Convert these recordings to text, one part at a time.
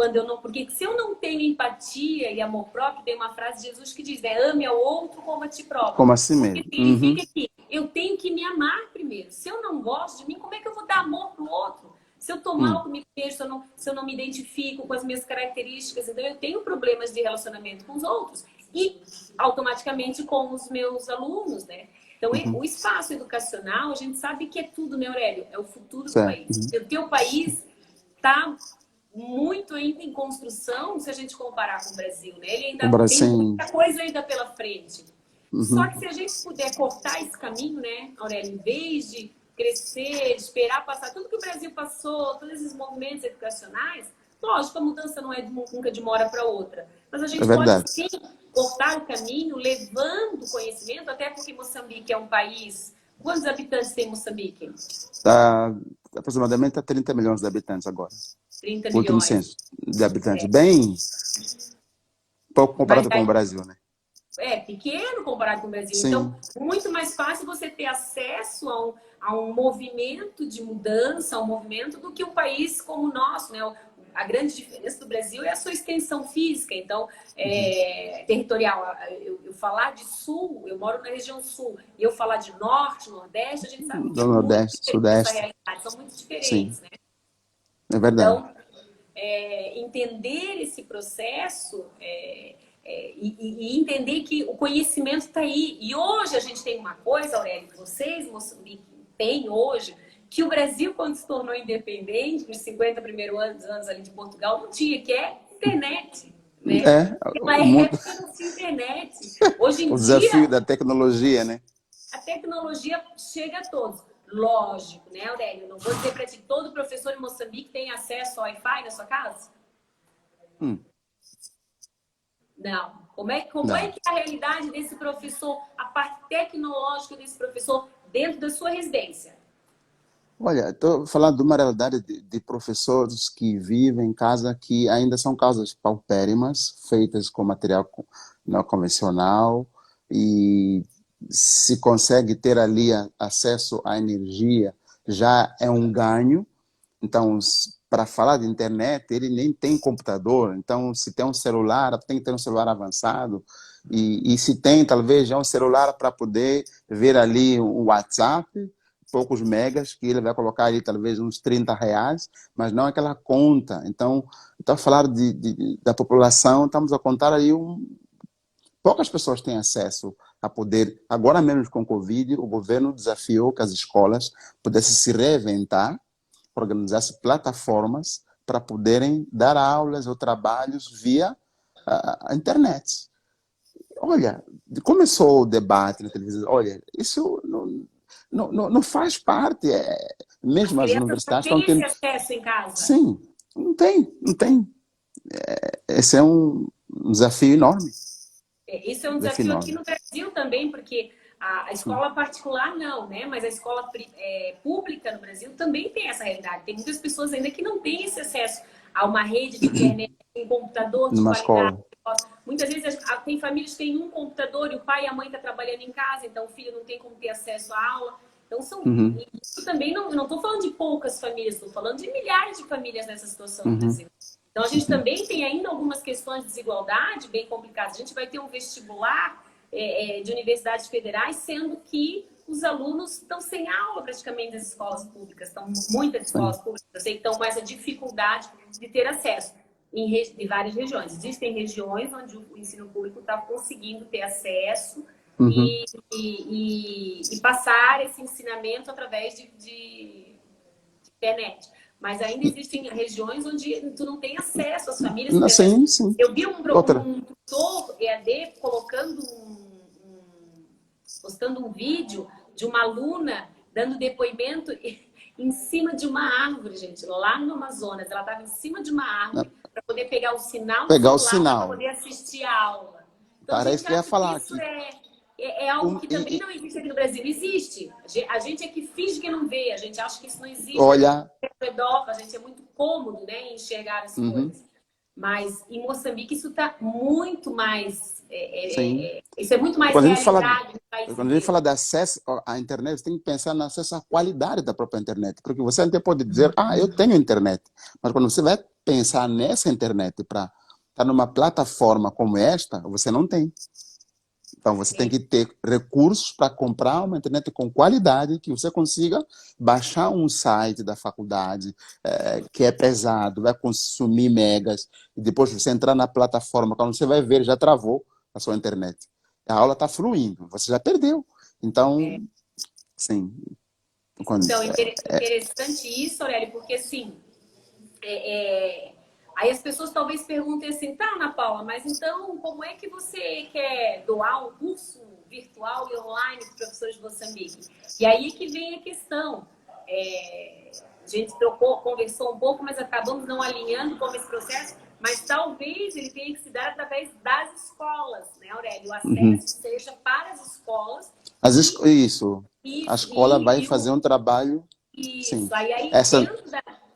quando eu não... Porque se eu não tenho empatia e amor próprio, tem uma frase de Jesus que diz, né? Ame ao outro como a ti próprio. Como assim O que mesmo? significa que eu tenho que me amar primeiro. Se eu não gosto de mim, como é que eu vou dar amor pro outro? Se eu tô mal comigo mesmo, se eu não me identifico com as minhas características, então eu tenho problemas de relacionamento com os outros. E automaticamente com os meus alunos, né? Então, o espaço educacional, a gente sabe que é tudo, né, Aurélio? É o futuro do Certo. país. O teu país está muito ainda em construção, se a gente comparar com o Brasil, né? Ele O ainda tem Brasil. muita coisa ainda pela frente. Só que se a gente puder cortar esse caminho, né, Aurélio, em vez de crescer, esperar passar tudo que o Brasil passou, todos esses movimentos educacionais, lógico, a mudança não é nunca de uma hora para outra. Mas a É gente pode, verdade. sim, cortar o caminho, levando conhecimento, até porque Moçambique é um país... Quantos habitantes tem Moçambique? Está aproximadamente a 30 milhões de habitantes agora. 30 O último milhões. censo de habitantes. Bem pouco Mas comparado com o Brasil, né? é pequeno comparado com o Brasil. Sim. Então, muito mais fácil você ter acesso a um movimento de mudança, a um movimento do que um país como o nosso, né? A grande diferença do Brasil é a sua extensão física. Então, territorial. Eu falar de sul, eu moro na região sul, e eu falar de norte, nordeste, a gente sabe que é Do muito Nordeste, diferente essa Sudeste. realidade, são muito Sim, diferentes, né? é verdade. Então, entender esse processo e entender que o conhecimento está aí. E hoje a gente tem uma coisa, Aurélio, que vocês, Moçambique, têm hoje, que o Brasil, quando se tornou independente, nos 50 primeiros anos ali de Portugal, não tinha, que é internet. Né? Naquela O mundo, época não tinha internet. Hoje em o desafio dia, da tecnologia, né? a tecnologia chega a todos. Lógico, né, Aurélio? Não vou dizer para ti, todo professor em Moçambique tem acesso ao Wi-Fi na sua casa? Não. Como é Não. que é a realidade desse professor, a parte tecnológica desse professor dentro da sua residência? Olha, estou falando de uma realidade de professores que vivem em casa que ainda são casas paupérrimas, feitas com material não convencional, e se consegue ter ali acesso à energia, já é um ganho. Então, para falar de internet, ele nem tem computador. Então, se tem um celular, tem que ter um celular avançado. E se tem, talvez, já um celular para poder ver ali o WhatsApp, poucos megas, que ele vai colocar ali talvez uns R$ 30, mas não aquela conta. Então, a falar da população, estamos a contar aí poucas pessoas têm acesso a poder. Agora mesmo com o Covid, o governo desafiou que as escolas pudessem se reinventar, organizar-se plataformas para poderem dar aulas ou trabalhos via a internet. Olha, começou o debate na televisão, olha, isso não faz parte, As mesmo as crianças não universidades estão têm esse tendo... acesso em casa. Sim, não tem. Esse é um desafio enorme. Isso é um Desafio desafio aqui enorme. no Brasil também, porque a escola particular não, né? Mas a escola pública no Brasil também tem essa realidade. Tem muitas pessoas ainda que não têm esse acesso a uma rede de internet, um computador de Numa qualidade. escola. Muitas vezes tem famílias que têm um computador e o pai e a mãe estão trabalhando em casa, então o filho não tem como ter acesso à aula. Então, isso também não estou falando de poucas famílias, estou falando de milhares de famílias nessa situação no Brasil. Então, a gente também tem ainda algumas questões de desigualdade bem complicadas. A gente vai ter um vestibular de universidades federais, sendo que os alunos estão sem aula praticamente das escolas públicas. Estão muitas escolas públicas, eu sei que estão com essa dificuldade de ter acesso em várias regiões. Existem regiões onde o ensino público está conseguindo ter acesso e passar esse ensinamento através de internet. Mas ainda existem regiões onde tu não tem acesso às famílias. Sim, sim. Eu vi um Outra. tutor EAD postando um vídeo de uma aluna dando depoimento em cima de uma árvore, gente, lá no Amazonas. Ela estava em cima de uma árvore para poder pegar o sinal do Pegar o celular para sinal. poder assistir a aula. Então, a Parece gente que eu ia acha falar que isso aqui. é algo que também não existe aqui no Brasil. Existe. A gente é que finge que não vê. A gente acha que isso não existe. Olha. A gente é muito cômodo, né, em enxergar as coisas. Mas em Moçambique isso está muito mais... isso é muito mais realidade no país quando a gente fala de acesso à internet, você tem que pensar no acesso à qualidade da própria internet. Porque você até pode dizer, eu tenho internet. Mas quando você vai pensar nessa internet para estar numa plataforma como esta, você não tem. Então, você tem que ter recursos para comprar uma internet com qualidade, que você consiga baixar um site da faculdade, que é pesado, vai consumir megas, e depois você entrar na plataforma, quando você vai ver, já travou a sua internet. A aula está fluindo, você já perdeu. Então, sim. Então, interessante isso, Aurélio, porque assim, aí as pessoas talvez perguntem assim, tá, Ana Paula, mas então como é que você quer doar um curso virtual e online para os professores de Moçambique? E aí é que vem a questão. A gente conversou um pouco, mas acabamos não alinhando como esse processo, mas talvez ele tenha que se dar através das escolas, né, Aurélio? O acesso seja para as escolas. Isso. A escola vai fazer um trabalho. Isso. Sim. Aí Essa dentro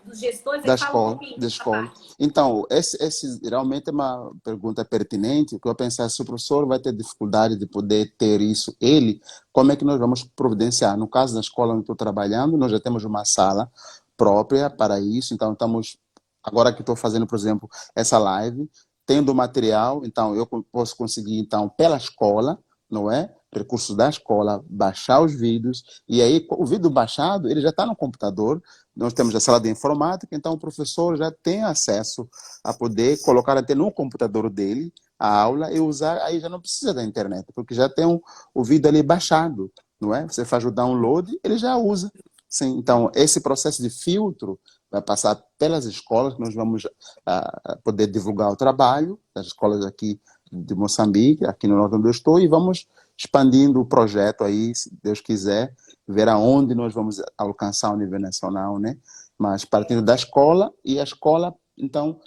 dos gestores, da aí fala um escola, pouquinho da dessa escola. parte. Então, esse realmente é uma pergunta pertinente, que eu pensar, se o professor vai ter dificuldade de poder ter isso, como é que nós vamos providenciar? No caso da escola onde estou trabalhando, nós já temos uma sala própria para isso, então estamos, agora que estou fazendo, por exemplo, essa live, tendo material, então eu posso conseguir, então, pela escola, não é? Recursos da escola, baixar os vídeos, e aí o vídeo baixado, ele já está no computador. Nós temos a sala de informática, então o professor já tem acesso a poder colocar até no computador dele a aula e usar, aí já não precisa da internet, porque já tem o vídeo ali baixado, não é? Você faz o download, ele já usa. Sim, então esse processo de filtro vai passar pelas escolas, que nós vamos poder divulgar o trabalho das escolas aqui de Moçambique, aqui no norte onde eu estou, e vamos expandindo o projeto aí, se Deus quiser, ver aonde nós vamos alcançar o nível nacional, né? Mas partindo da escola, e a escola, então,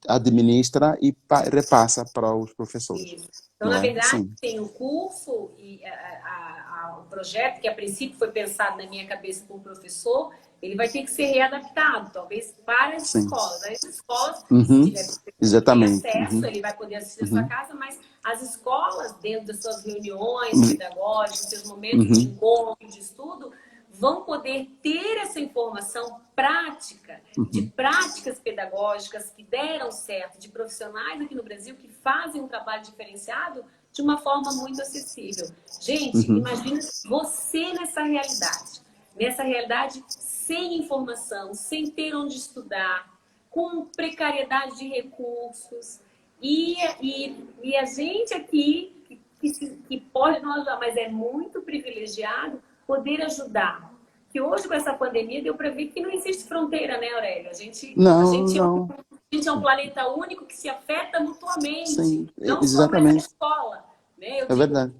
administra e repassa para os professores. Isso. Então, Não na é? verdade, Sim. tem o curso e o projeto, que a princípio foi pensado na minha cabeça como professor, ele vai ter que ser readaptado, talvez para as Sim. escolas. As escolas, se Uhum. tiver tem Exatamente. acesso, Uhum. ele vai poder assistir na sua Uhum. casa, mas as escolas, dentro das suas reuniões pedagógicas, seus momentos de Uhum. encontro, de estudo, vão poder ter essa informação prática, de Uhum. práticas pedagógicas que deram certo, de profissionais aqui no Brasil que fazem um trabalho diferenciado de uma forma muito acessível. Gente, Uhum. imagina você nessa realidade sem informação, sem ter onde estudar, com precariedade de recursos, e a gente aqui que pode não ajudar, mas é muito privilegiado poder ajudar. Que hoje, com essa pandemia, deu para ver que não existe fronteira, né, Aurélio? Não, não. A gente é um planeta único que se afeta mutuamente, Sim, não só com essa exatamente. escola. Né? Eu É digo, verdade.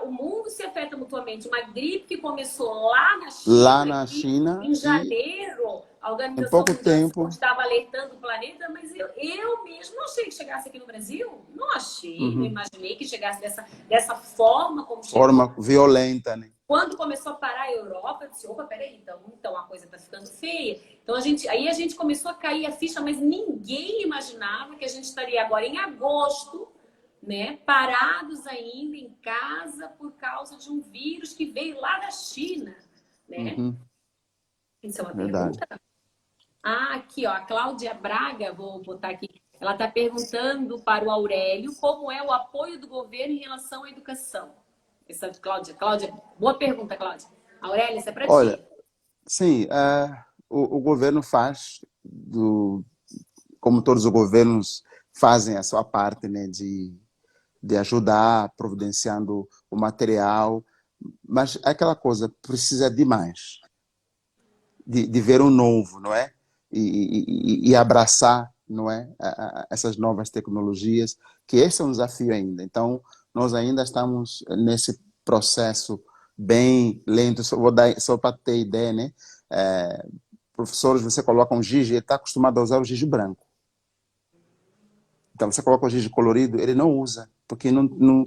o mundo se afeta mutuamente. Uma gripe que começou lá na Lá China, na que China, em e janeiro, a em Organização pouco Mundial de tempo. Saúde estava alertando o planeta, mas eu mesmo não achei que chegasse aqui no Brasil. Não achei, não Uhum. imaginei que chegasse dessa forma como chegou. Forma violenta, né? Quando começou a parar a Europa, eu disse, opa, peraí, então a coisa está ficando feia. Então aí a gente começou a cair a ficha, mas ninguém imaginava que a gente estaria agora em agosto, né, parados ainda em casa por causa de um vírus que veio lá da China, né? Uhum. Isso é uma Verdade. pergunta? Ah, aqui, ó, a Cláudia Braga, vou botar aqui. Ela está perguntando para o Aurélio como é o apoio do governo em relação à educação. Essa, Cláudia, boa pergunta, Cláudia. Aurélio, isso é para Olha, ti. sim, o governo faz, como todos os governos fazem a sua parte, né, de ajudar, providenciando o material, mas é aquela coisa, precisa de mais, de ver o novo, não é? E abraçar, não é? Essas novas tecnologias, que esse é um desafio ainda. Então, nós ainda estamos nesse processo bem lento. Só para ter ideia, né? Professores, você coloca um giz, ele está acostumado a usar o giz branco. Então, você coloca o giz colorido, ele não usa, porque não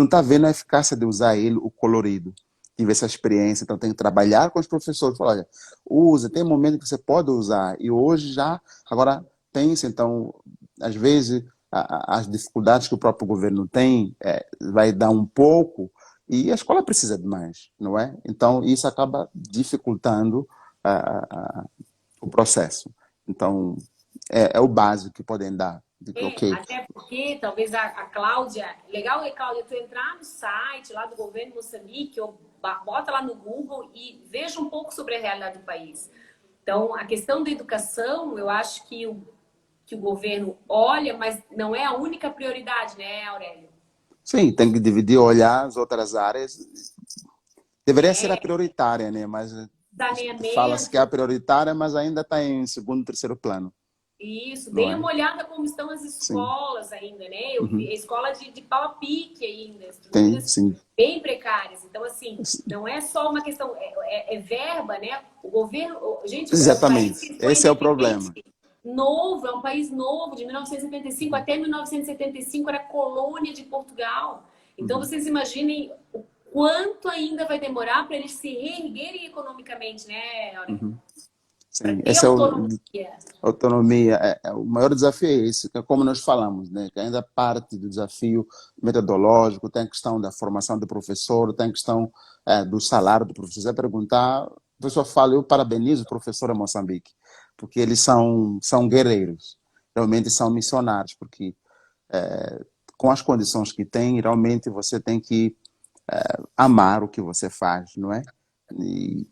está vendo a eficácia de usar ele, o colorido. Tive essa experiência, então tem que trabalhar com os professores. Falar, olha, usa, tem um momento que você pode usar, e hoje já, agora pense, então, às vezes, as dificuldades que o próprio governo tem, vai dar um pouco, e a escola precisa de mais, não é? Então, isso acaba dificultando o processo. Então, é o básico que podem dar. De que, ok. Até porque talvez a Cláudia... Legal é, Cláudia, tu entrar no site lá do governo de Moçambique, ou bota lá no Google e veja um pouco sobre a realidade do país. Então, a questão da educação, eu acho que o governo olha, mas não é a única prioridade, né, Aurélio? Sim, tem que dividir, olhar as outras áreas. Deveria ser a prioritária, né? Mas fala-se que é a Saneamento. prioritária, mas ainda está em segundo, terceiro plano, Isso, não dê é? uma olhada como estão as Sim. escolas ainda, né? Eu vi Uhum. a escola de pau a pique ainda, Tem, estruturas sim. bem precárias. Então, assim, não é só uma questão, é verba, né? O governo, gente, é um país Exatamente. que foi Esse é o independente, problema. novo, é um país novo, de 1975 até 1975 era colônia de Portugal. Então, Uhum. vocês imaginem o quanto ainda vai demorar para eles se reerguerem economicamente, né, Aurélio? Uhum. Para Sim. ter Esse é autonomia. autonomia. O maior desafio é esse, que é como nós falamos, né? Que ainda parte do desafio metodológico, tem a questão da formação do professor, tem a questão do salário do professor. Se você perguntar, o professor fala, eu parabenizo o professor em Moçambique, porque eles são guerreiros, realmente são missionários, porque com as condições que tem, realmente você tem que amar o que você faz, não é? E,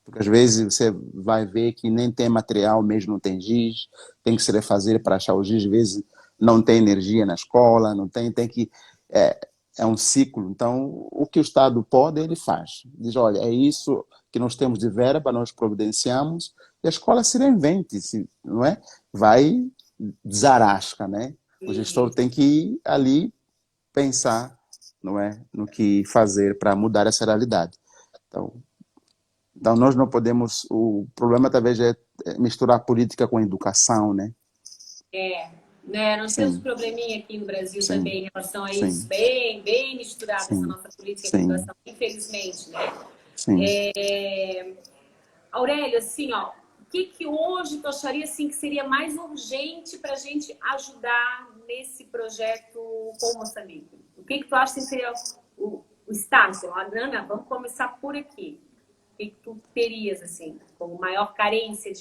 porque às vezes você vai ver que nem tem material, mesmo não tem giz, tem que se refazer para achar o giz, às vezes não tem energia na escola, não tem que... É, é um ciclo, então o que o Estado pode, ele faz. Diz, olha, é isso que nós temos de verba, nós providenciamos, e a escola se reinvente, não é? Vai desarasca, né? O gestor Isso. tem que ir ali pensar, não é, no que fazer para mudar essa realidade. Então, nós não podemos. O problema talvez é misturar política com educação, né? Né? Nós temos um Sim, probleminha aqui no Brasil sim, também em relação a isso, sim, bem misturada essa sim, nossa política de sim, educação, infelizmente, né? sim. Aurélio, assim, ó, o que hoje tu acharia assim que seria mais urgente para a gente ajudar nesse projeto com Moçambique? O que tu acha que seria o estágio? Ana, vamos começar por aqui. O que tu terias, assim, como maior carência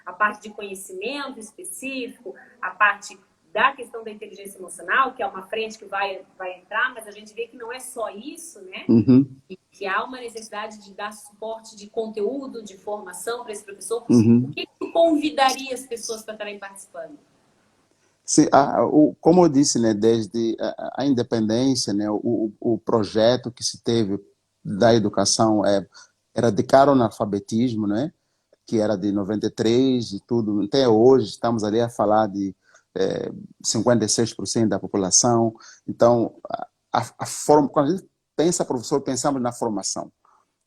a parte de conhecimento específico, a parte da questão da inteligência emocional, que é uma frente que vai entrar, mas a gente vê que não é só isso, né? Uhum, E que há uma necessidade de dar suporte de conteúdo, de formação para esse professor. O uhum. que tu convidaria as pessoas para estarem participando? Sim, como eu disse, né, desde a independência, né, o projeto que se teve da educação era de cara ao analfabetismo, né? Que era de 93 e tudo, até hoje estamos ali a falar de 56% da população. Então, a forma, quando a gente pensa professor, pensamos na formação.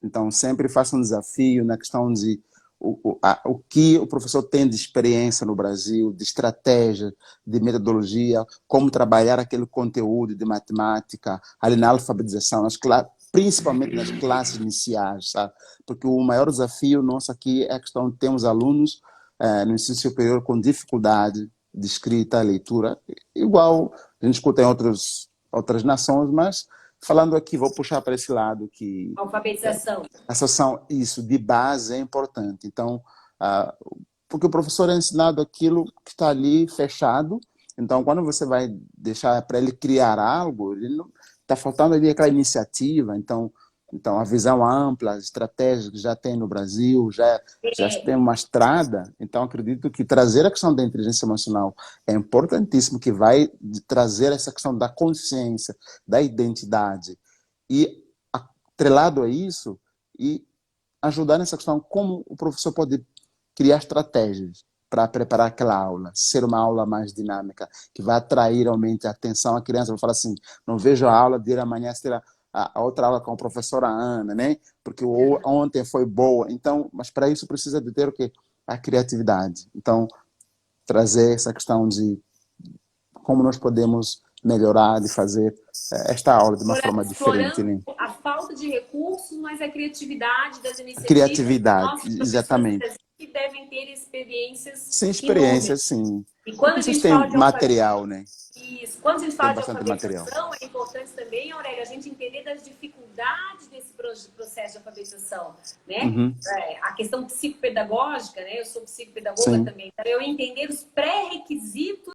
Então, sempre faço um desafio na questão de o que o professor tem de experiência no Brasil, de estratégia, de metodologia, como trabalhar aquele conteúdo de matemática, ali na alfabetização, principalmente nas classes iniciais, sabe? Porque o maior desafio nosso aqui é a questão de termos alunos no ensino superior com dificuldade de escrita, leitura, igual a gente escuta em outras nações, mas falando aqui, vou puxar para esse lado que Alfabetização. a sessão, isso, de base é importante. Então, porque o professor é ensinado aquilo que está ali fechado, então quando você vai deixar para ele criar algo, ele não está faltando ali aquela iniciativa, então a visão ampla, as estratégias que já tem no Brasil, já se tem uma estrada, então acredito que trazer a questão da inteligência emocional é importantíssimo, que vai trazer essa questão da consciência, da identidade, e atrelado a isso, e ajudar nessa questão, como o professor pode criar estratégias para preparar aquela aula, ser uma aula mais dinâmica, que vai atrair realmente a atenção. A criança vai falar assim, não vejo a aula de amanhã será a outra aula com a professora Ana, né? Porque ontem foi boa. Então, mas para isso precisa de ter o quê? A criatividade. Então, trazer essa questão de como nós podemos melhorar, de fazer esta aula de uma forma diferente, Explorando né? a falta de recursos, mas a criatividade das A iniciativas dos criatividade, nossos professores do exatamente. Brasil que devem ter experiências Sem experiência, enormes. sim. E Porque quando a vocês gente têm fala de material, né? isso. Quando a gente Tem fala de bastante material. alfabetização, é importante também, Aurélia, a gente entender das dificuldades desse processo de alfabetização, né? Uhum. A questão psicopedagógica, né? Eu sou psicopedagoga Sim. também, então eu entender os pré-requisitos